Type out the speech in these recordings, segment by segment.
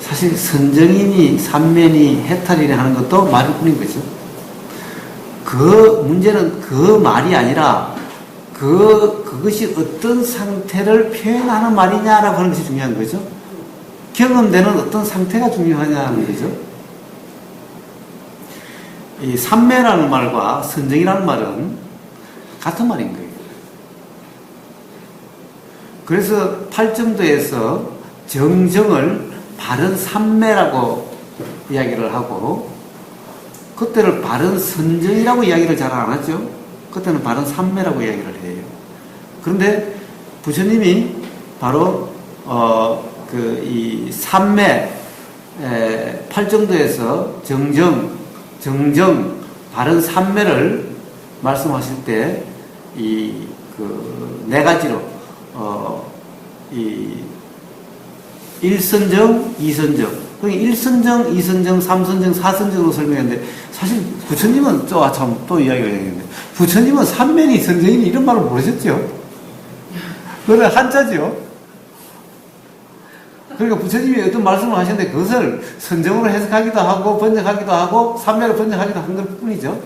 사실 선정이니 삼면이 해탈이니 하는 것도 말일 뿐인 거죠. 그 문제는 그 말이 아니라 그것이 어떤 상태를 표현하는 말이냐라고 하는 것이 중요한 거죠. 경험되는 어떤 상태가 중요하냐는 거죠. 이 삼매라는 말과 선정이라는 말은 같은 말인 거예요. 그래서 팔정도에서 정정을 바른 삼매라고 이야기를 하고, 그때를 바른 선정이라고 이야기를 잘 안 하죠. 그때는 바른 삼매라고 이야기를 해요. 그런데 부처님이 바로 이 삼매 팔정도에서 정정 바른 삼매를 말씀하실 때 이 네 가지로 이 1선정, 2선정, 1선정, 2선정, 3선정, 4선정으로 설명했는데, 사실 부처님은 또 이야기가 되겠는데, 부처님은 삼면이 선정이니 이런 말을 모르셨죠? 그건 한자죠. 그러니까 부처님이 어떤 말씀을 하셨는데 그것을 선정으로 해석하기도 하고 번역하기도 하고 삼면을 번역하기도 한 것 뿐이죠.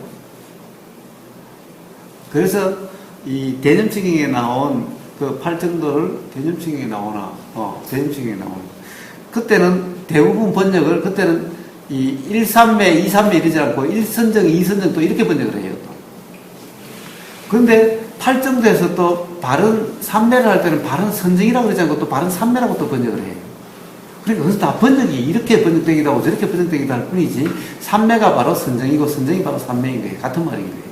그래서 이 대념증에 나온 그 팔정도를 대념증에 나오나, 대념증에 나오나. 그때는 대부분 번역을, 그때는 이 1삼매, 2삼매 이러지 않고 1선정, 2선정 또 이렇게 번역을 해요. 또. 그런데 팔정도에서 또 바른 삼매를 할 때는 바른 선정이라고 그러지 않고 또 바른 삼매라고 또 번역을 해요. 그러니까 그것도 다 번역이 이렇게 번역되기도 하고 저렇게 번역되기도 할 뿐이지, 삼매가 바로 선정이고 선정이 바로 삼매인 거예요. 같은 말인 거예요.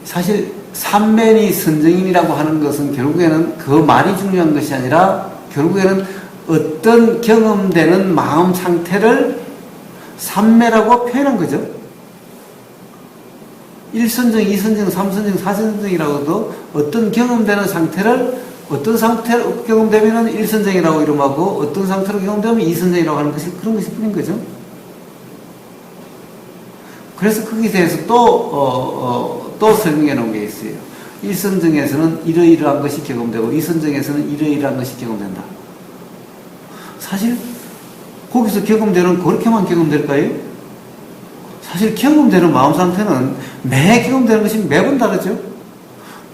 사실 삼면이 선정인이라고 하는 것은 결국에는 그 말이 중요한 것이 아니라 결국에는 어떤 경험되는 마음 상태를 삼매라고 표현한 거죠. 1선정, 2선정, 3선정, 4선정이라고도 어떤 경험되는 상태를 어떤 상태로 경험되면 1선정이라고 이름하고 어떤 상태로 경험되면 2선정이라고 하는 것이 그런 것이 뿐인 거죠. 그래서 거기에 대해서 또 설명해 놓은 게 있어요. 1선정에서는 이러이러한 것이 경험되고 2선정에서는 이러이러한 것이 경험된다. 사실 거기서 경험되는 그렇게만 경험될까요? 사실 경험되는 마음 상태는 매 경험되는 것이 매번 다르죠.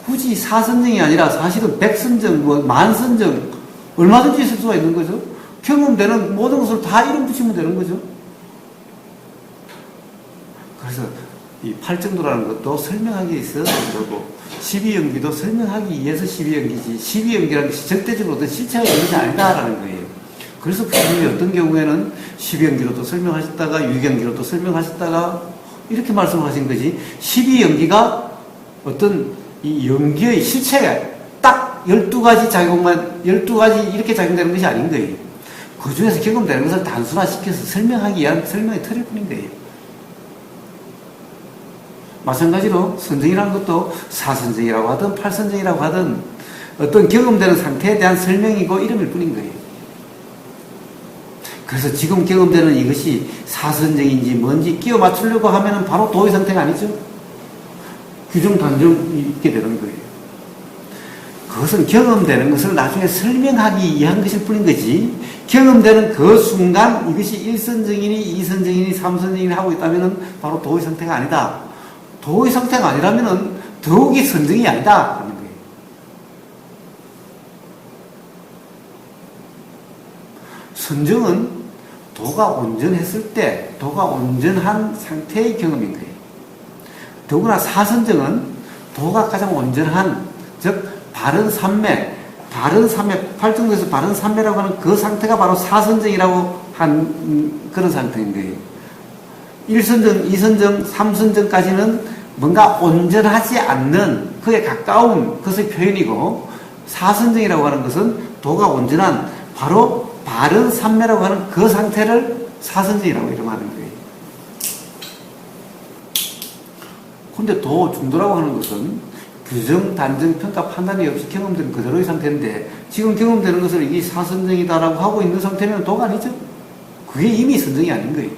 굳이 4선정이 아니라 사실은 100선정, 만선정 얼마든지 있을 수가 있는 거죠. 경험되는 모든 것을 다 이름 붙이면 되는 거죠. 그래서 이 팔정도라는 것도 설명하기 위해서 그러고 12연기도 설명하기 위해서 12연기지 12연기라는 것이 절대적으로 어떤 실체가 있는 것이 아니다라는 거예요. 그래서 부처님이 어떤 경우에는 12연기로도 설명하셨다가 6연기로도 설명하셨다가 이렇게 말씀하신 거지, 12연기가 어떤 이 연기의 실체가 딱 12가지 작용만 12가지 이렇게 작용되는 것이 아닌 거예요. 그 중에서 경험되는 것을 단순화시켜서 설명하기 위한 설명의 틀일 뿐인 거예요. 마찬가지로 선정이라는 것도 4선정이라고 하든 8선정이라고 하든 어떤 경험되는 상태에 대한 설명이고 이름일 뿐인 거예요. 그래서 지금 경험되는 이것이 4선정인지 뭔지 끼워 맞추려고 하면 바로 도의 상태가 아니죠. 규정 단정이 있게 되는 거예요. 그것은 경험되는 것을 나중에 설명하기 위한 것일 뿐인 거지, 경험되는 그 순간 이것이 1선정이니 2선정이니 3선정이니 하고 있다면 바로 도의 상태가 아니다. 도의 상태가 아니라면 더욱이 선정이 아니다 하는 거예요. 선정은 도가 온전했을 때 도가 온전한 상태의 경험인 거예요. 더구나 4선정은 도가 가장 온전한, 즉 바른 삼매, 팔정도에서 바른 삼매라고 하는 그 상태가 바로 4선정이라고 한 그런 상태인 거예요. 1선정, 2선정, 3선정까지는 뭔가 온전하지 않는 그에 가까운 것의 표현이고, 4선정이라고 하는 것은 도가 온전한 바로 바른 삼매라고 하는 그 상태를 4선정이라고 이름하는 거예요. 근데 도 중도라고 하는 것은 규정, 단정, 평가, 판단이 없이 경험된 그대로의 상태인데, 지금 경험되는 것을 이게 4선정이다라고 하고 있는 상태면 도가 아니죠. 그게 이미 선정이 아닌 거예요.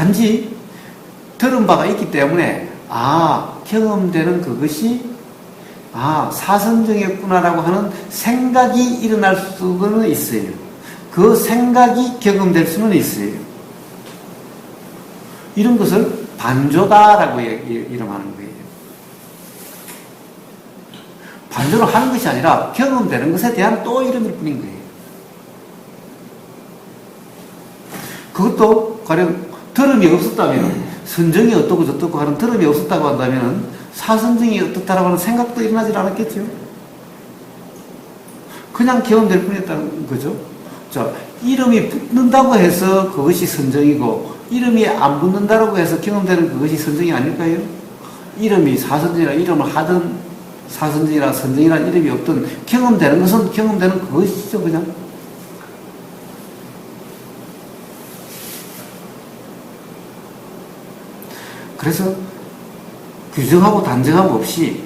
단지 들은 바가 있기 때문에 경험되는 그것이 사선정이었구나라고 하는 생각이 일어날 수는 있어요. 그 생각이 경험될 수는 있어요. 이런 것을 반조다라고 이름하는 거예요. 반조를 하는 것이 아니라 경험되는 것에 대한 또 이름일 뿐인 거예요. 그것도 가령 들음이 없었다면, 선정이 어떻고 저떻고 하는 들음이 없었다고 한다면 사선정이 어떻다라고 하는 생각도 일어나질 않았겠죠. 그냥 경험될 뿐이었다는 거죠. 자, 이름이 붙는다고 해서 그것이 선정이고, 이름이 안 붙는다고 해서 경험되는 그것이 선정이 아닐까요? 이름이 사선정이라 이름을 하든 사선정이라 선정이라는 이름이 없든 경험되는 것은 경험되는 그것이죠, 그냥. 그래서 규정하고 단정함 없이,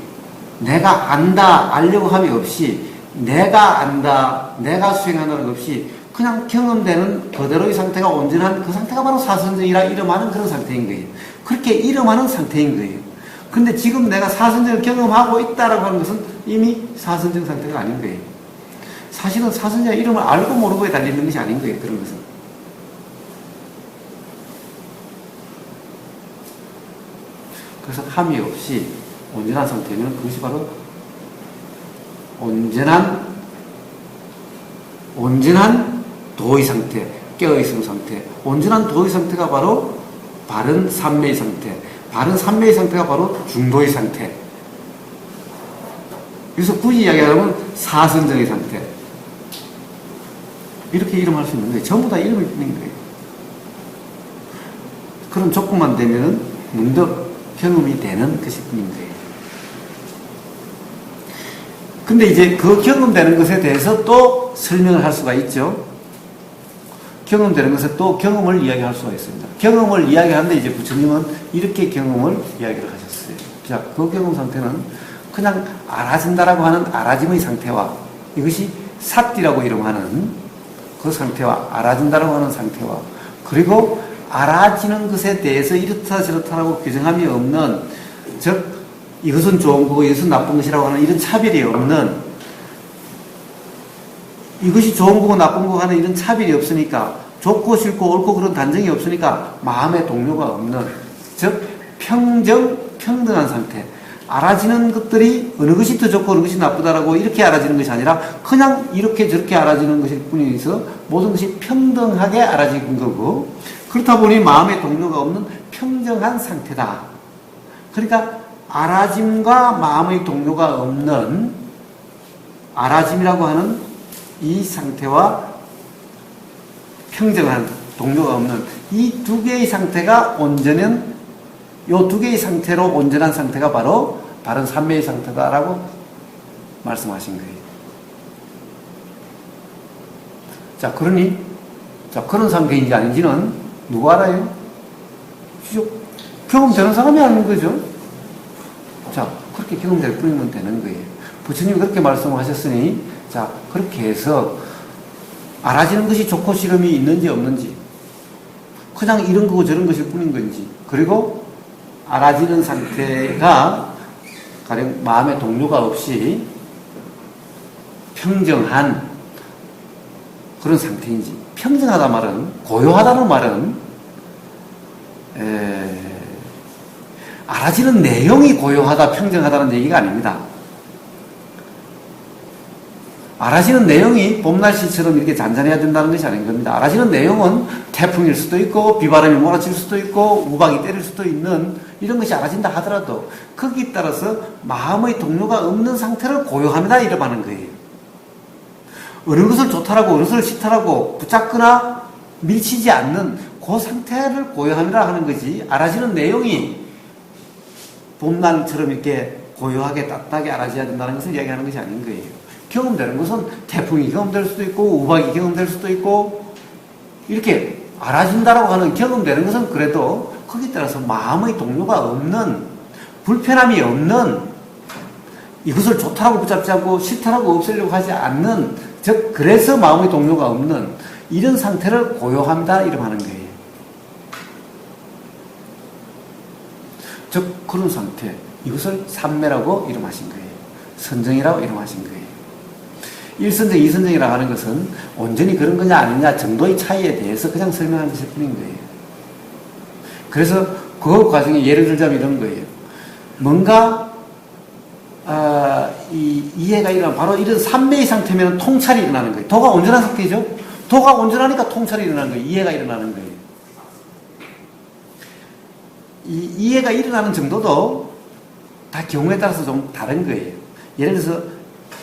내가 안다, 알려고 함이 없이, 내가 안다, 내가 수행한다는 것 없이 그냥 경험되는 그대로의 상태가 온전한 그 상태가 바로 사선정이라 이름하는 그런 상태인 거예요. 그렇게 이름하는 상태인 거예요. 근데 지금 내가 사선정을 경험하고 있다라고 하는 것은 이미 사선정 상태가 아닌 거예요. 사실은 사선정의 이름을 알고 모르고에 달리는 것이 아닌 거예요. 그런 것은. 그래서 함이 없이 온전한 상태면 그것이 바로 온전한 도의 상태, 깨어있음 상태. 온전한 도의 상태가 바로 바른 삼매의 상태. 바른 삼매의 상태가 바로 중도의 상태. 그래서 굳이 이야기하면 사선정의 상태. 이렇게 이름할 수 있는 거예요. 전부 다 이름을 뿐인 거예요. 그런 조건만 되면은 문득 경험이 되는 것일 뿐인 거예요. 근데 이제 그 경험되는 것에 대해서 또 설명을 할 수가 있죠. 경험되는 것에 또 경험을 이야기할 수가 있습니다. 경험을 이야기하는데 이제 부처님은 이렇게 경험을 이야기를 하셨어요. 자, 그 경험 상태는 그냥 알아진다라고 하는 알아짐의 상태와, 이것이 삿디라고 이름하는 그 상태와, 알아진다라고 하는 상태와, 그리고 알아지는 것에 대해서 이렇다 저렇다라고 규정함이 없는, 즉 이것은 좋은 거고 이것은 나쁜 것이라고 하는 이런 차별이 없는, 이것이 좋은 거고 나쁜 거고 하는 이런 차별이 없으니까, 좋고 싫고 옳고 그런 단정이 없으니까 마음의 동요가 없는, 즉 평등한 상태. 알아지는 것들이 어느 것이 더 좋고 어느 것이 나쁘다라고 이렇게 알아지는 것이 아니라 그냥 이렇게 저렇게 알아지는 것일 뿐이어서 모든 것이 평등하게 알아지는 거고, 그렇다 보니 마음의 동요가 없는 평정한 상태다. 그러니까 알아짐과 마음의 동요가 없는 알아짐이라고 하는 이 상태와 평정한 동요가 없는 이 두 개의 상태가 온전한, 요 두 개의 상태로 온전한 상태가 바로 바른 삼매의 상태다라고 말씀하신 거예요. 자, 그러니, 그런 상태인지 아닌지는 누가 알아요? 경험되는 사람이 아는 거죠. 자, 그렇게 경험될 뿐이면 되는 거예요. 부처님이 그렇게 말씀하셨으니, 자, 그렇게 해서 알아지는 것이 좋고 싫음이 있는지 없는지, 그냥 이런 거고 저런 것일 뿐인 건지, 그리고 알아지는 상태가 가령 마음의 동요가 없이 평정한 그런 상태인지, 평정하다 말은, 고요하다는 말은 알아지는 내용이 고요하다, 평정하다는 얘기가 아닙니다. 알아지는 내용이 봄날씨처럼 이렇게 잔잔해야 된다는 것이 아닌 겁니다. 알아지는 내용은 태풍일 수도 있고, 비바람이 몰아칠 수도 있고, 우박이 때릴 수도 있는 이런 것이 알아진다 하더라도 거기에 따라서 마음의 동요가 없는 상태를 고요합니다, 이러하는 거예요. 어느 것을 좋다라고 어느 것을 싫다라고 붙잡거나 밀치지 않는 그 상태를 고요함이라 하는 거지, 알아지는 내용이 봄날처럼 이렇게 고요하게 따뜻하게 알아져야 된다는 것을 이야기하는 것이 아닌 거예요. 경험되는 것은 태풍이 경험될 수도 있고, 우박이 경험될 수도 있고, 이렇게 알아진다라고 하는 경험되는 것은 그래도 거기에 따라서 마음의 동요가 없는, 불편함이 없는, 이것을 좋다라고 붙잡지 않고 싫다라고 없애려고 하지 않는, 즉 그래서 마음의 동요가 없는 이런 상태를 고요합니다, 이름 하는 거예요. 즉 그런 상태, 이것을 삼매라고 이름하신 거예요. 선정이라고 이름하신 거예요. 1선정, 2선정이라고 하는 것은 온전히 그런 거냐 아니냐 정도의 차이에 대해서 그냥 설명하는 것일 뿐인 거예요. 그래서 그 과정에 예를 들자면 이런 거예요. 뭔가 이해가 일어나면 바로 이런 삼매의 상태면 통찰이 일어나는 거예요. 도가 온전한 상태죠. 도가 온전하니까 통찰이 일어나는 거예요. 이해가 일어나는 거예요. 이 이해가 일어나는 정도도 다 경우에 따라서 좀 다른 거예요. 예를 들어서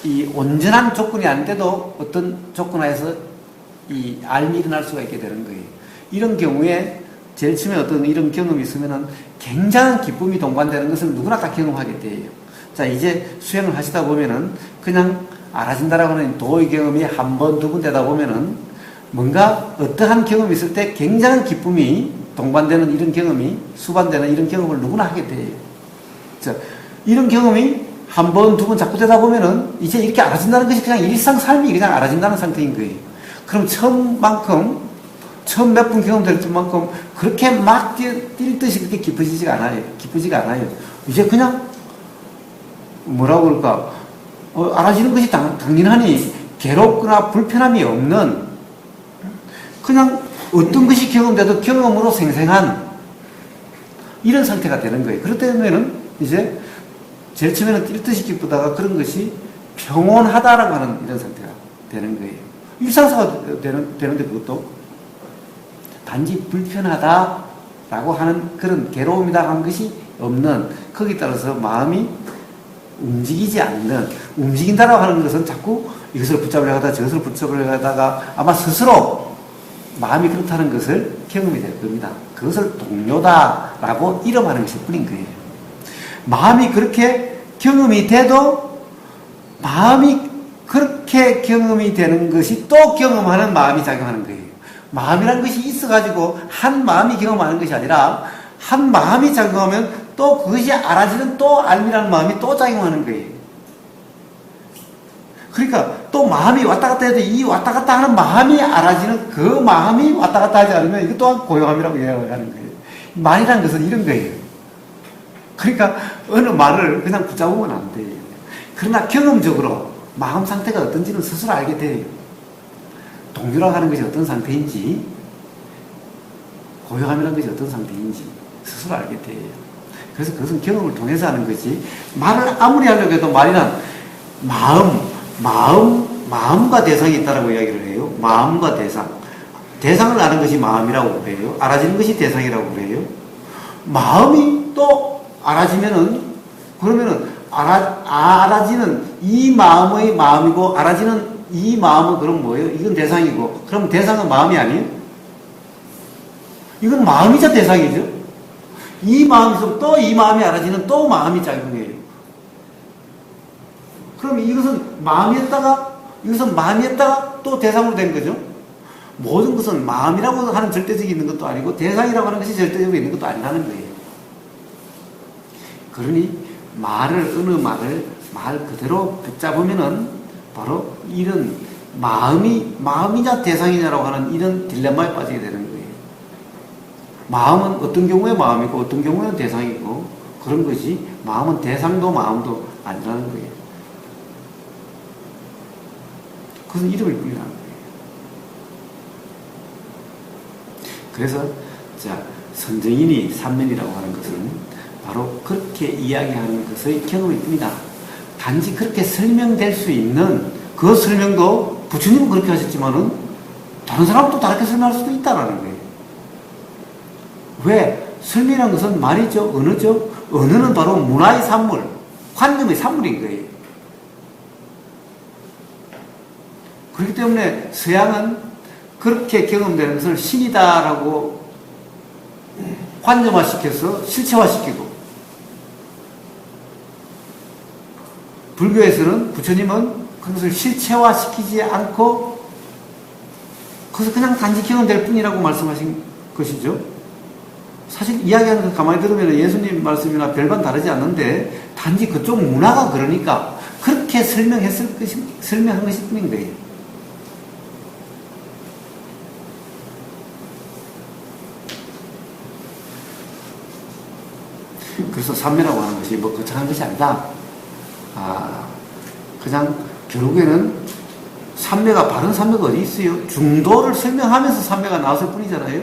이 온전한 조건이 아닌데도 어떤 조건 하에서 이 알미 일어날 수가 있게 되는 거예요. 이런 경우에 제일 처음에 어떤 이런 경험이 있으면은 굉장한 기쁨이 동반되는 것을 누구나 다 경험하게 돼요. 자, 이제 수행을 하시다 보면은 그냥 알아진다라고 하는 도의 경험이 한 번, 두 번 되다 보면은 뭔가 어떠한 경험이 있을 때 굉장한 기쁨이 동반되는 이런 경험이 수반되는 이런 경험을 누구나 하게 돼요. 자, 이런 경험이 한 번, 두 번 자꾸 되다 보면은 이제 이렇게 알아진다는 것이 그냥 일상 삶이 그냥 알아진다는 상태인 거예요. 그럼 처음 몇 분 경험될 때만큼 그렇게 막 뛸 듯이 그렇게 기쁘지가 않아요. 이제 그냥 뭐라고 그럴까, 알아지는 것이 당연하니 괴롭거나 불편함이 없는 그냥 어떤 것이 경험돼도 경험으로 생생한 이런 상태가 되는 거예요. 그렇기 때문에는 이제 제일 처음에는 뛸 듯이 기쁘다가 그런 것이 평온하다라고 하는 이런 상태가 되는 거예요. 일상사가 되는데 그것도 단지 불편하다라고 하는 그런 괴로움이다 하는 것이 없는, 거기에 따라서 마음이 움직이지 않는, 움직인다라고 하는 것은 자꾸 이것을 붙잡으려고 하다가 저것을 붙잡으려고 하다가 아마 스스로 마음이 그렇다는 것을 경험이 될 겁니다. 그것을 동요다라고 이름하는 것일 뿐인 거예요. 마음이 그렇게 경험이 돼도 마음이 그렇게 경험이 되는 것이 또 경험하는 마음이 작용하는 거예요. 마음이라는 것이 있어가지고 한 마음이 경험하는 것이 아니라 한 마음이 작용하면 또 그것이 알아지는 또 알미라는 마음이 또 작용하는 거예요. 그러니까 또 마음이 왔다 갔다 해도 이 왔다 갔다 하는 마음이 알아지는 그 마음이 왔다 갔다 하지 않으면 이것 또한 고요함이라고 이야기하는 거예요. 말이라는 것은 이런 거예요. 그러니까 어느 말을 그냥 붙잡으면 안 돼요. 그러나 경험적으로 마음 상태가 어떤지는 스스로 알게 돼요. 동요라고 하는 것이 어떤 상태인지, 고요함이라는 것이 어떤 상태인지 스스로 알게 돼요. 그래서 그것은 경험을 통해서 하는 거지, 말을 아무리 하려고 해도 말이란 마음과 대상이 있다라고 이야기를 해요. 마음과 대상. 대상을 아는 것이 마음이라고 그래요. 알아지는 것이 대상이라고 그래요. 마음이 또 알아지면은, 그러면은 알아지는 이 마음의 마음이고 알아지는 이 마음은 그럼 뭐예요? 이건 대상이고, 그럼 대상은 마음이 아니에요? 이건 마음이자 대상이죠. 이 마음이 있으면 또 이 마음이 알아지는 또 마음이 작용해요. 그럼 이것은 마음이었다가 또 대상으로 된 거죠. 모든 것은 마음이라고 하는 절대적이 있는 것도 아니고 대상이라고 하는 것이 절대적으로 있는 것도 아니라는 거예요. 그러니 어느 말을 말 그대로 붙잡으면은 바로 이런 마음이냐 대상이냐라고 하는 이런 딜레마에 빠지게 되는 거예요. 마음은 어떤 경우에 마음이고 어떤 경우에는 대상이고 그런 것이, 마음은 대상도 마음도 아니라는 거예요. 그것은 이름일 뿐이라는 거예요. 그래서 선정인이 삼면이라고 하는 것은 바로 그렇게 이야기하는 것의 경험일 뿐이다. 단지 그렇게 설명될 수 있는 그 설명도 부처님은 그렇게 하셨지만은 다른 사람도 다르게 설명할 수도 있다라는 거예요. 왜? 설명이라는 것은 말이죠. 언어죠. 언어는 바로 문화의 산물, 관념의 산물인 거예요. 그렇기 때문에 서양은 그렇게 경험되는 것을 신이다라고 관념화시켜서 실체화시키고, 불교에서는 부처님은 그것을 실체화시키지 않고 그것을 그냥 단지 경험될 뿐이라고 말씀하신 것이죠. 사실 이야기하는 거 가만히 들으면 예수님 말씀이나 별반 다르지 않는데 단지 그쪽 문화가 그러니까 그렇게 설명한 것일 뿐인 거예요. 그래서 삼매라고 하는 것이 뭐 거창한 것이 아니다. 그냥 결국에는 삼매가 바른 삼매가 어디 있어요? 중도를 설명하면서 삼매가 나왔을 뿐이잖아요.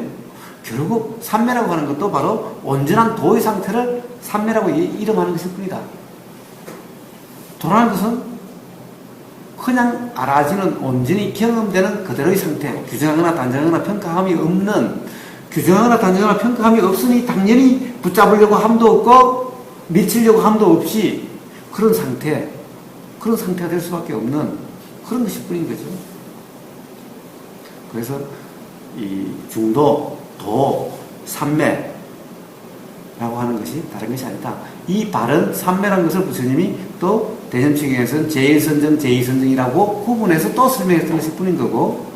결국 삼매라고 하는 것도 바로 온전한 도의 상태를 삼매라고 이름하는 것일 뿐이다. 도라는 것은 그냥 알아지는 온전히 경험되는 그대로의 상태, 규정하거나 단정하거나 평가함이 없는, 규정하거나 단정하거나 평가함이 없으니 당연히 붙잡으려고 함도 없고 미치려고 함도 없이 그런 상태가 될 수밖에 없는 그런 것일 뿐인 거죠. 그래서 이 중도, 도, 삼매라고 하는 것이 다른 것이 아니다. 이 바른 삼매라는 것을 부처님이 또 대념칭에서는 제1선정, 제2선정이라고 구분해서 또 설명했던 것일 뿐인 거고,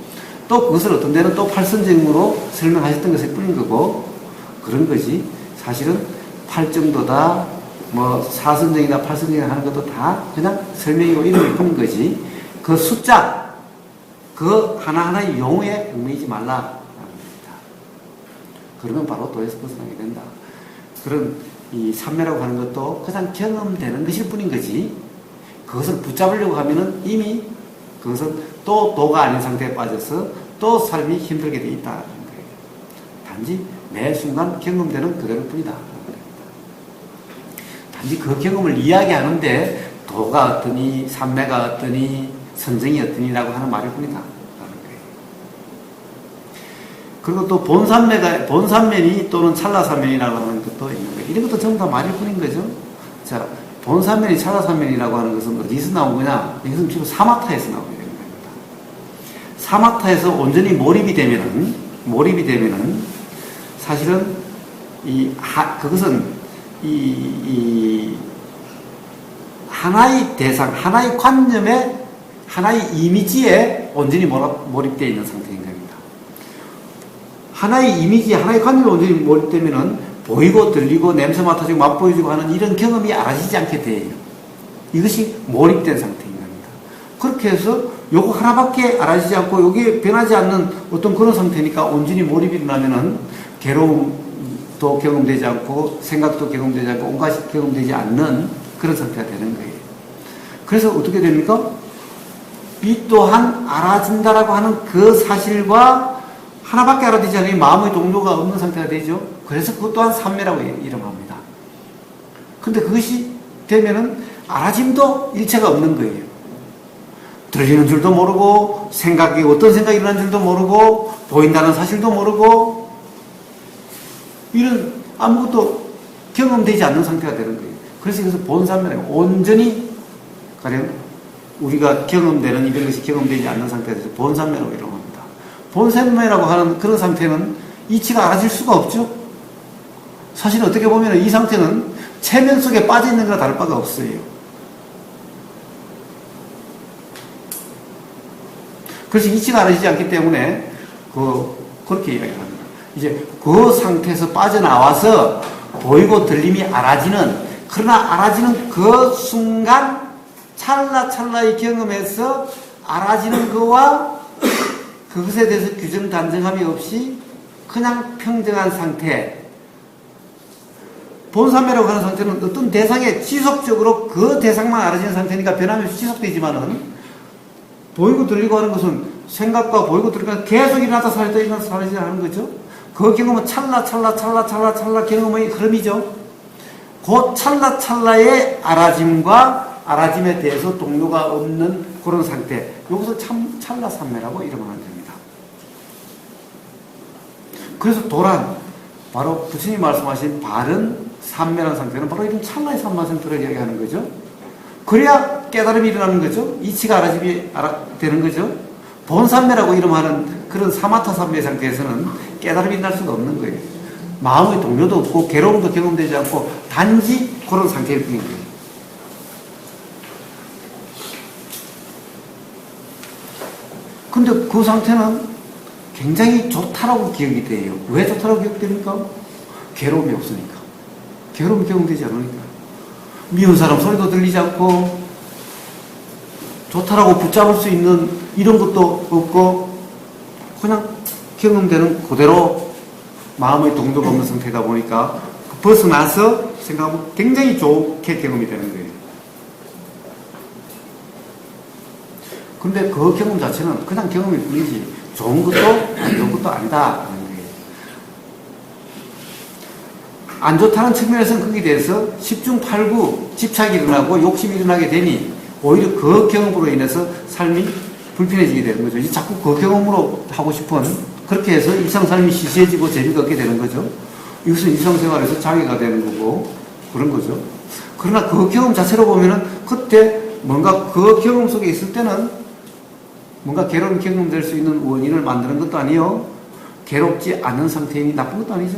또 그것을 어떤 데는 또 8선정으로 설명하셨던 것일 뿐인 거고, 그런 거지. 사실은 8정도다, 뭐 4선정이다, 8선정이다 하는 것도 다 그냥 설명이고 이름일 뿐인 거지. 그 숫자, 그 하나하나의 용어에 얽매이지 말라라는 겁니다. 그러면 바로 도에서 벗어나게 된다. 그런 이 삼매라고 하는 것도 그냥 경험되는 것일 뿐인 거지. 그것을 붙잡으려고 하면은 이미 그것은 또 도가 아닌 상태에 빠져서 또 삶이 힘들게 돼 있다는 거예요. 단지 매 순간 경험되는 그대로일 뿐이다. 단지 그 경험을 이야기하는데 도가 어떠니, 삼매가 어떠니, 선정이 어떠니라고 하는 말일 뿐이다. 그리고 또 본산면이 또는 찰나산면이라고 하는 것도 있는 거예요. 이런 것도 전부 다 말일 뿐인 거죠. 자, 본산면이 찰나산면이라고 하는 것은 어디서 나온 거냐? 이것은 주로 사마타에서 나오게 되는 겁니다. 사마타에서 온전히 몰입이 되면은 사실은 그것은 하나의 대상, 하나의 관념에, 하나의 이미지에 온전히 몰입되어 있는 상태인 겁니다. 하나의 이미지, 하나의 관념에 온전히 몰입되면은 보이고 들리고 냄새 맡아지고 맛보여지고 하는 이런 경험이 알아지지 않게 돼요. 이것이 몰입된 상태인 겁니다. 그렇게 해서 요거 하나밖에 알아지지 않고 요게 변하지 않는 어떤 그런 상태니까 온전히 몰입이 일어나면은 괴로움도 경험되지 않고 생각도 경험되지 않고 온갖 경험되지 않는 그런 상태가 되는 거예요. 그래서 어떻게 됩니까? 이 또한 알아진다라고 하는 그 사실과 하나밖에 알아되지 않으니 마음의 동료가 없는 상태가 되죠. 그래서 그것 또한 삼매라고 이름합니다. 근데 그것이 되면은 알아짐도 일체가 없는 거예요. 들리는 줄도 모르고, 어떤 생각이 일어나는 줄도 모르고, 보인다는 사실도 모르고, 이런 아무것도 경험되지 않는 상태가 되는 거예요. 그래서 이것을 본삼매라고 온전히, 가령 우리가 경험되는 이런 것이 경험되지 않는 상태에 대해서 본삼매라고 이름합니다. 본삼매라고 하는 그런 상태는 이치가 알아질 수가 없죠. 사실 어떻게 보면 이 상태는 체면 속에 빠져 있는 거나 다를 바가 없어요. 그래서 이치가 알아지지 않기 때문에 그렇게 이야기를 합니다. 이제 그 상태에서 빠져나와서 보이고 들림이 그러나 알아지는 그 순간 찰나의 경험에서 알아지는 거와 그것에 대해서 규정 단정함이 없이 그냥 평정한 상태, 본삼매라고 하는 상태는 어떤 대상에 지속적으로 그 대상만 알아지는 상태니까 변함없이 지속되지만은 보이고 들리고 하는 것은 생각과 보이고 들리고 계속 일어나다 사라지지 하는 거죠. 그 경험은 찰나 경험의 흐름이죠. 그 찰나의 알아짐과 알아짐에 대해서 동료가 없는 그런 상태, 여기서 찰나삼매라고 이름을 하는 겁니다. 그래서 도란, 바로 부처님이 말씀하신 바른 삼매라는 상태는 바로 이런 찰나의 삼매 상태를 이야기하는 거죠. 그래야 깨달음이 일어나는 거죠. 이치가 알아짐이 되는 거죠. 본삼매라고 이름하는 그런 사마타 삼매 상태에서는 깨달음이 일어날 수가 없는 거예요. 마음의 동요도 없고 괴로움도 경험되지 않고 단지 그런 상태일 뿐인 거예요. 근데 그 상태는 굉장히 좋다라고 기억이 돼요. 왜 좋다라고 기억됩니까? 괴로움이 없으니까. 괴로움이 경험되지 않으니까. 미운 사람 소리도 들리지 않고 좋다라고 붙잡을 수 있는 이런 것도 없고 그냥 경험되는 그대로 마음의 동요가 없는 상태다 보니까 벗어나서 생각하면 굉장히 좋게 경험이 되는 거예요. 근데 그 경험 자체는 그냥 경험일 뿐이지 좋은 것도 안 좋은 것도 아니다. 안 좋다는 측면에서는 거기에 대해서 10중 8구 집착이 일어나고 욕심이 일어나게 되니 오히려 그 경험으로 인해서 삶이 불편해지게 되는 거죠. 자꾸 그 경험으로 하고 싶은 그렇게 해서 일상삶이 시시해지고 재미가 없게 되는 거죠. 이것은 일상생활에서 장애가 되는 거고 그런 거죠. 그러나 그 경험 자체로 보면은 그때 뭔가 그 경험 속에 있을 때는 뭔가 괴로운 경험될 수 있는 원인을 만드는 것도 아니요. 괴롭지 않은 상태이니 나쁜 것도 아니죠.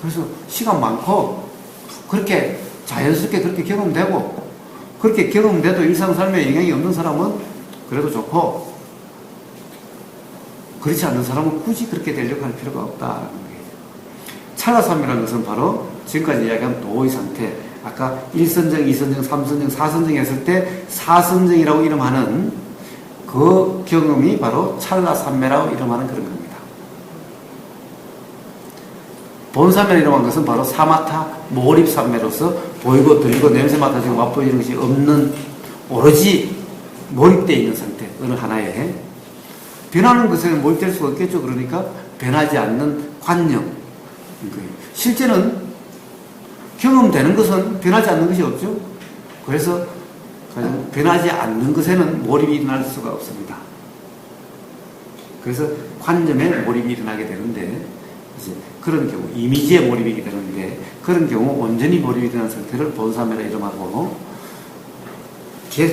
그래서 시간 많고 그렇게 자연스럽게 그렇게 경험되고 그렇게 경험돼도 일상삶에 영향이 없는 사람은 그래도 좋고 그렇지 않는 사람은 굳이 그렇게 되려고 할 필요가 없다는 거예요. 찰나삼이라는 것은 바로 지금까지 이야기한 도의 상태, 아까 1선정, 2선정, 3선정, 4선정 했을 때 4선정이라고 이름하는 그 경험이 바로 찰나삼매라고 이름하는 그런 겁니다. 본삼매라고 이름한 것은 바로 사마타 몰입삼매로서 보이고 들리고 냄새 맡아지고 맛보이는 것이 없는 오로지 몰입되어 있는 상태 어느 하나에 변하는 것에는 몰입될 수가 없겠죠. 그러니까 변하지 않는 관념. 실제는 경험되는 것은 변하지 않는 것이 없죠. 그래서 변하지 않는 것에는 몰입이 일어날 수가 없습니다. 그래서 관념에 몰입이 일어나게 되는데 이제 그런 경우 이미지에 몰입이 되는데 그런 경우 온전히 몰입이 되는 상태를 본사매라 이름하고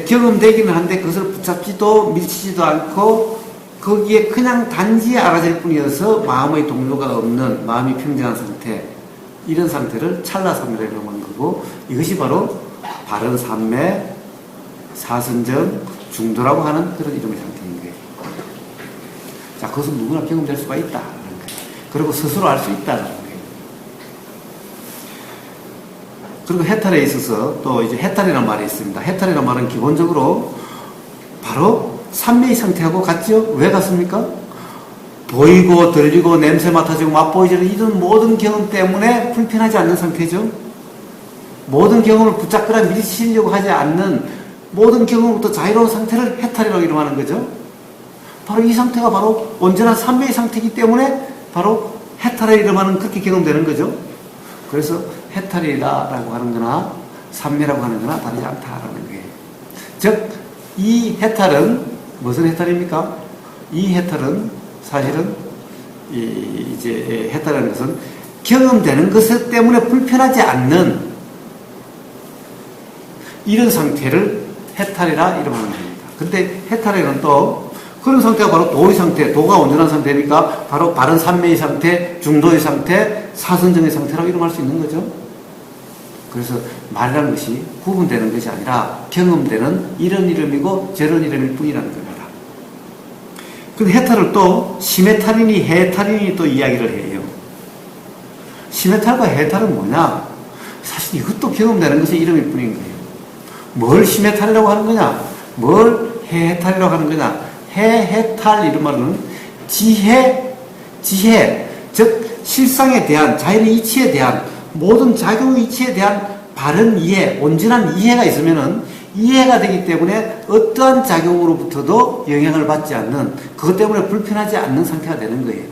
경험되기는 한데 그것을 붙잡지도 밀치지도 않고 거기에 그냥 단지 알아질 뿐이어서 마음의 동요가 없는 마음이 평정한 상태 이런 상태를 찰나삼매라 이름하는 거고 이것이 바로 바른 삼매, 사선정, 중도라고 하는 그런 이름의 상태인 거예요. 자, 그것은 누구나 경험될 수가 있다는 거예요. 그리고 스스로 알 수 있다는 거예요. 그리고 해탈에 있어서 또 이제 해탈이라는 말이 있습니다. 해탈이라는 말은 기본적으로 바로 삼매의 상태하고 같죠? 왜 같습니까? 보이고 들리고 냄새 맡아지고 맛보이지 않는 이런 모든 경험 때문에 불편하지 않는 상태죠. 모든 경험을 붙잡거나 밀치려고 하지 않는 모든 경험부터 자유로운 상태를 해탈이라고 이름하는 거죠. 바로 이 상태가 바로 온전한 삼매의 상태이기 때문에 바로 해탈에 이름하는 그렇게 경험되는 거죠. 그래서 해탈이라고 하는 거나 삼매라고 하는 거나 다르지 않다라는 거예요. 즉, 이 해탈은 무슨 해탈입니까? 이 해탈은 사실은 이제 해탈이라는 것은 경험되는 것 때문에 불편하지 않는 이런 상태를 해탈이라 이름하는 겁니다. 근데 해탈에는 또 그런 상태가 바로 도의 상태, 도가 온전한 상태니까 바로 바른 삼매의 상태, 중도의 상태, 사선정의 상태라고 이름할 수 있는 거죠. 그래서 말이라는 것이 구분되는 것이 아니라 경험되는 이런 이름이고 저런 이름일 뿐이라는 겁니다. 근데 해탈을 또 심해탈이니 해탈이니 또 이야기를 해요. 심해탈과 해탈은 뭐냐? 사실 이것도 경험되는 것의 이름일 뿐인 거예요. 뭘 심해탈이라고 하는 거냐? 뭘 해해탈이라고 하는 거냐? 해해탈 이런 말은 지혜, 즉 실상에 대한 자연의 이치에 대한 모든 작용의 이치에 대한 바른 이해, 온전한 이해가 있으면은 이해가 되기 때문에 어떠한 작용으로부터도 영향을 받지 않는 그것 때문에 불편하지 않는 상태가 되는 거예요.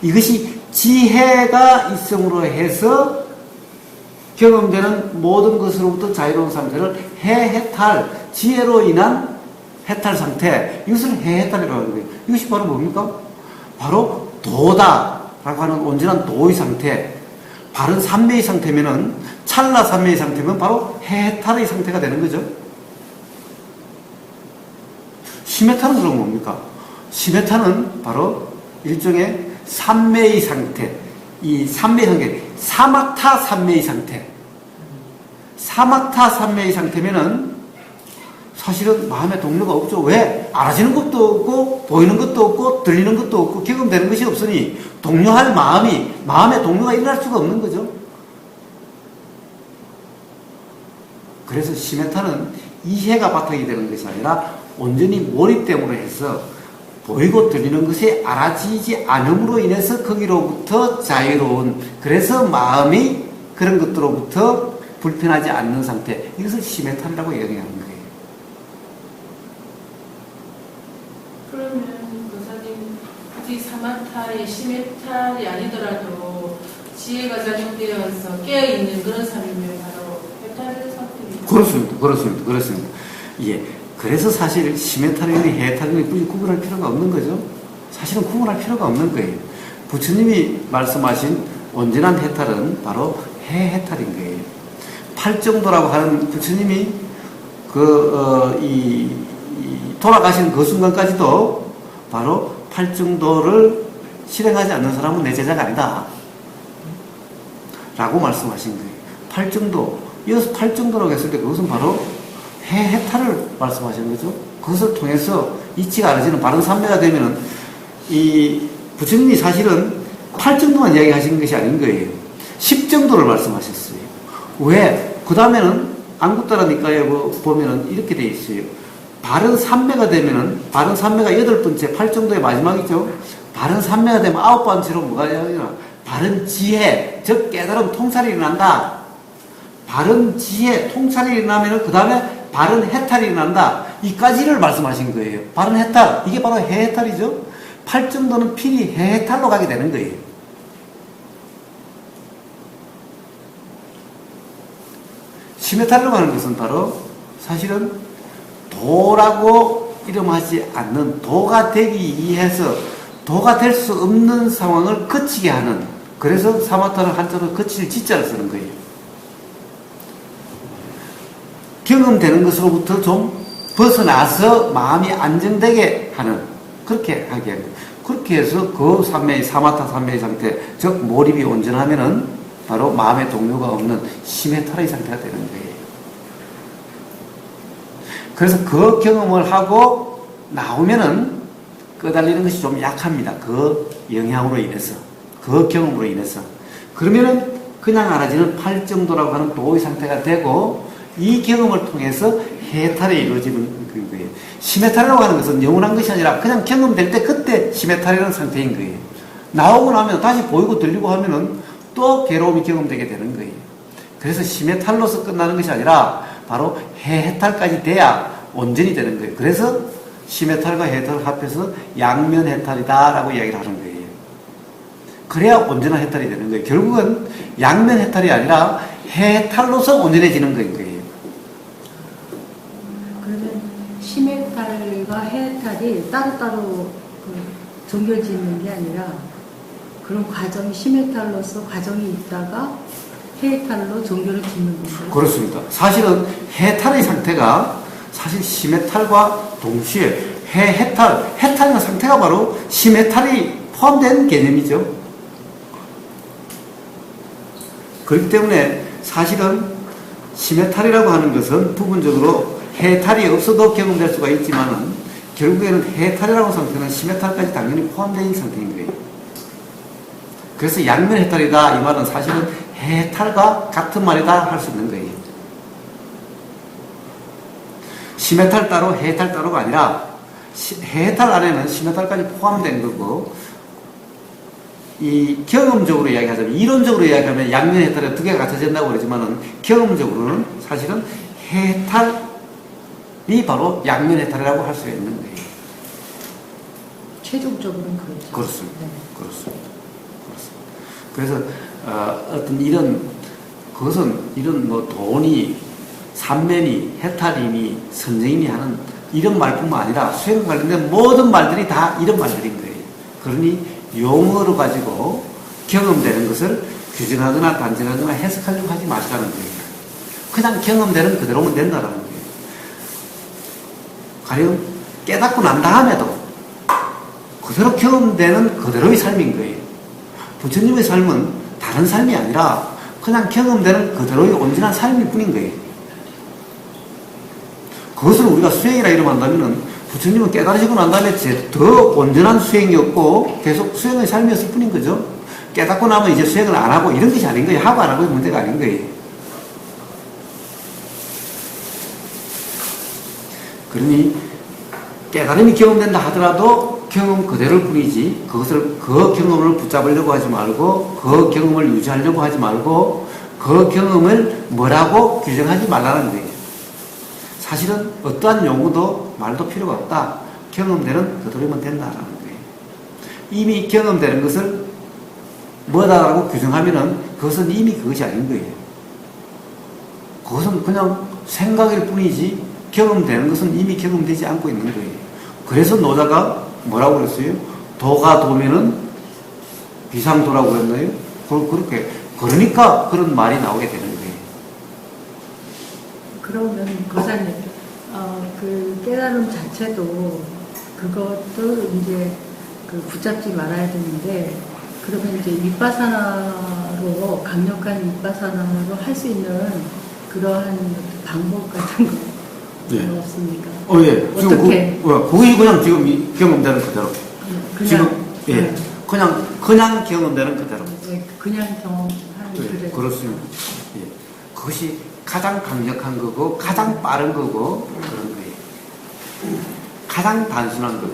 이것이 지혜가 있음으로 해서 경험되는 모든 것으로부터 자유로운 상태를 해해탈, 지혜로 인한 해탈 상태, 이것을 해해탈이라고 하는 거예요. 이것이 바로 뭡니까? 바로 도다라고 하는 온전한 도의 상태, 바른 삼매의 상태면은 찰나 삼매의 상태면 바로 해해탈의 상태가 되는 거죠. 심해탈은 그럼 뭡니까? 심해탈은 바로 일종의 삼매의 상태, 이 삼매의 상태, 사마타 삼매의 상태. 사마타 삼매의 상태면은 사실은 마음에 동료가 없죠. 왜? 알아지는 것도 없고, 보이는 것도 없고, 들리는 것도 없고, 경험되는 것이 없으니, 동료할 마음에 동료가 일어날 수가 없는 거죠. 그래서 심해타는 이해가 바탕이 되는 것이 아니라, 온전히 몰입됨으로 해서, 보이고 들리는 것이 알아지지 않음으로 인해서 거기로부터 자유로운, 그래서 마음이 그런 것들로부터 불편하지 않는 상태, 이것을 시메탈이라고 얘기하는 거예요. 그러면 교사님, 굳이 사마탈이 시메탈이 아니더라도 지혜가 작용되어서 깨어있는 그런 삶이면 바로 해탈의 상태입니다. 그렇습니다. 예. 그래서 사실 시메탈이니 해탈이니 굳이 구분할 필요가 없는 거죠. 사실은 구분할 필요가 없는 거예요. 부처님이 말씀하신 온전한 해탈은 바로 해해탈인 거예요. 팔정도라고 하는 부처님이 돌아가신 그 순간까지도 바로 팔정도를 실행하지 않는 사람은 내 제자가 아니다 라고 말씀하신 거예요. 팔정도, 이어서 팔정도라고 했을 때 그것은 바로 해해탈을 말씀하시는 거죠. 그것을 통해서 이치가 알아지는 바른 삼매가 되면은 이 부처님이 사실은 팔정도만 이야기하시는 것이 아닌 거예요. 십정도를 말씀하셨어요. 왜? 그 다음에는 안구따라니까에 보면은 이렇게 돼 있어요. 바른 삼매가 되면은, 바른 삼매가 8번째, 팔정도의 마지막이죠. 바른 삼매가 되면 9번째로 뭐가 되냐? 바른 지혜, 즉 깨달음 통찰이 일어난다. 바른 지혜, 통찰이 일어나면은 그 다음에 바른 해탈이 일어난다. 이까지를 말씀하신 거예요. 바른 해탈, 이게 바로 해해탈이죠. 팔정도는 필히 해해탈로 가게 되는 거예요. 시메탈로 가는 것은 바로 사실은 도라고 이름하지 않는, 도가 되기 위해서 도가 될 수 없는 상황을 거치게 하는, 그래서 사마타는 한자로 거칠 지자를 쓰는 거예요. 경험되는 것으로부터 좀 벗어나서 마음이 안정되게 하는, 그렇게 하게 합니다. 그렇게 해서 그 삼매의, 사마타 삼매의 상태, 즉 몰입이 온전하면은 바로 마음의 동요가 없는 시메탈의 상태가 되는 거예요. 그래서 그 경험을 하고 나오면은 끄달리는 것이 좀 약합니다. 그 영향으로 인해서, 그 경험으로 인해서. 그러면은 그냥 알아지는 팔정도라고 하는 도의 상태가 되고, 이 경험을 통해서 해탈이 이루어지는 거예요. 시메탈이라고 하는 것은 영원한 것이 아니라 그냥 경험될 때 그때 시메탈이라는 상태인 거예요. 나오고 나면 다시 보이고 들리고 하면은 또 괴로움이 경험되게 되는 거예요. 그래서 시메탈로서 끝나는 것이 아니라 바로 해해탈까지 돼야 온전히 되는 거예요. 그래서 시메탈과 해탈을 합해서 양면 해탈이다라고 이야기를 하는 거예요. 그래야 온전한 해탈이 되는 거예요. 결국은 양면 해탈이 아니라 해탈로서 온전해지는 거예요. 그러면 시메탈과 해탈이 따로따로 종결짓는 게 아니라 그런 과정이 시메탈로서 과정이 있다가 해탈로 종결을 짓는 건가요? 그렇습니다. 사실은 해탈의 상태가 사실 시메탈과 동시에 해탈의 상태가 바로 시메탈이 포함된 개념이죠. 그렇기 때문에 사실은 시메탈이라고 하는 것은 부분적으로 해탈이 없어도 경험될 수가 있지만은 결국에는 해탈이라는 상태는 시메탈까지 당연히 포함되어 있는 상태인 거예요. 그래서 양면 해탈이다 이 말은 사실은 해탈과 같은 말이다 할 수 있는 거예요. 시메탈 따로 해탈 따로가 아니라 해탈 안에는 시메탈까지 포함된 거고, 이 경험적으로 이야기하자면, 이론적으로 이야기하면 양면 해탈이 두 개가 갖춰진다고 그러지만은 경험적으로는 사실은 해탈이 바로 양면 해탈이라고 할 수 있는 거예요. 최종적으로는 그렇죠. 그렇습니다. 네. 그렇습니다. 그래서 어떤 이런 뭐 돈이 삼면이 해탈이니 선정이니 하는 이런 말뿐만 아니라 수행과 관련된 모든 말들이 다 이런 말들인 거예요. 그러니 용어로 가지고 경험되는 것을 규정하거나 단정하거나 해석하려고 하지 마시라는 거예요. 그냥 경험되는 그대로면 된다라는 거예요. 가령 깨닫고 난 다음에도 그대로 경험되는 그대로의 삶인 거예요. 부처님의 삶은 다른 삶이 아니라 그냥 경험되는 그대로의 온전한 삶일 뿐인 거예요. 그것을 우리가 수행이라 이름한다면은 부처님은 깨달으시고 난 다음에 더 온전한 수행이었고 계속 수행의 삶이었을 뿐인 거죠. 깨닫고 나면 이제 수행을 안 하고 이런 것이 아닌 거예요. 하고 안 하고의 문제가 아닌 거예요. 그러니 깨달음이 경험된다 하더라도 경험 그대로일 뿐이지, 그 경험을 붙잡으려고 하지 말고, 그 경험을 유지하려고 하지 말고, 그 그 경험을 뭐라고 규정하지 말라는 거예요. 사실은 어떠한 용어도 말도 필요가 없다. 경험되는 그대로면 된다라는 거예요. 이미 경험되는 것을 뭐다라고 규정하면은 그것은 이미 그것이 아닌 거예요. 그것은 그냥 생각일 뿐이지 경험되는 것은 이미 경험되지 않고 있는 거예요. 그래서 노자가 뭐라고 그랬어요? 도가 도면은 비상도라고 그랬나요? 그렇게 그러니까 그런 말이 나오게 되는 거예요. 그러면 거사님, 그 깨달음 자체도 그것도 이제 그 붙잡지 말아야 되는데, 그러면 이제 윗바사나로 강력한 윗바사나로 할 수 있는 그러한 방법 같은 거 예. 없습니까? 예. 어떻게? 그게 그냥 지금 경험되는 그대로. 그냥, 지금 예. 네. 그냥 경험되는 그대로. 그냥 경험하는 예, 그대로. 그렇습니다. 예. 그것이 가장 강력한 거고 가장 빠른 거고 그런 거예요. 가장 단순한 거.